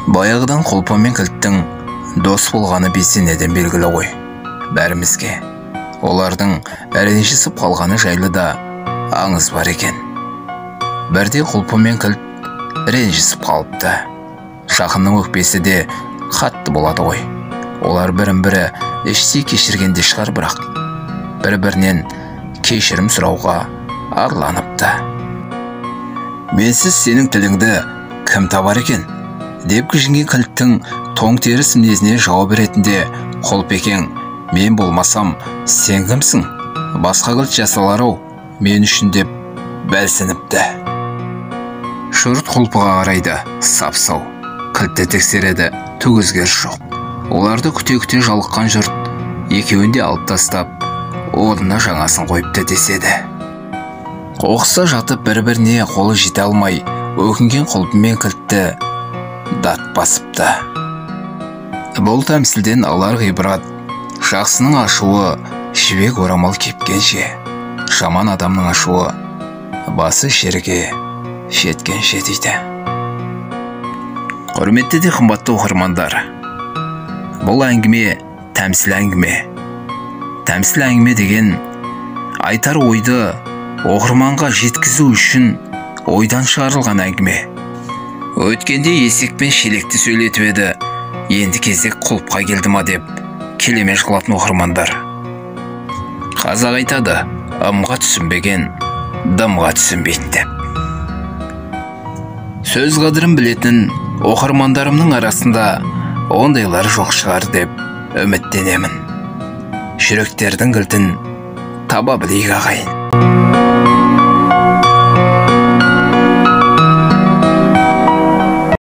Баяғыдан құлпы мен кілттің дос болғаны бесенеден белгілі ғой бәрімізге. Олардың ренжісіп қалғаны жайлы да аңыз бар екен. Бірде құлпы мен кілт ренжісіп қалыпты. Жақынның өкпесі де қатты болады ғой. Олар бірін-бірі іштей кешіргенде шығар, бірақ бір-бірінен кешірім сұрауға арланыпты. Менсіз сенің тіліңді кім табар екен? Деп кіжінген кілттің тоң теріс мінезіне жауап ретінде Құлпекең, мен болмасам сен кімсің? Басқа кілт жасалар-ау мен үшін деп бәлсініпті. Жұрт Құлпыға қарайды, сап-сау. Кілтті тексереді, түк өзгеріс жоқ. Оларды күте-күте жалыққан жұрт екеуін де алып тастап, орнына жаңасын қойыпты деседі. Қоқыста жатып бір-біріне қолы жете алмай, өкінген Құлпы мен кілтті дат басыпты. Бұл тәмсілден алар ғибрат, жақсының ашуы жібек орамал кепкенше, жаман адамның ашуы басы жерге жеткенше дейді. Құрметті де қымбатты оқырмандар, бұл әңгіме тәмсіл әңгіме. Тәмсіл әңгіме деген айтар ойды оқырманға жеткізу үшін ойдан шығарылған әңгіме. Өткенде есек пен шелекті сөйлетіп еді, енді кезек Құлпқа келді ма деп келеме жығылатын оқырмандар. Қазақ айтады, ымға түсінбеген дымға түсінбейді деп. Сөз қадірін білетін оқырмандарымның арасында ондайлар жоқ шығар деп үміттенемін. Жүректердің кілтін таба білейік ағайын.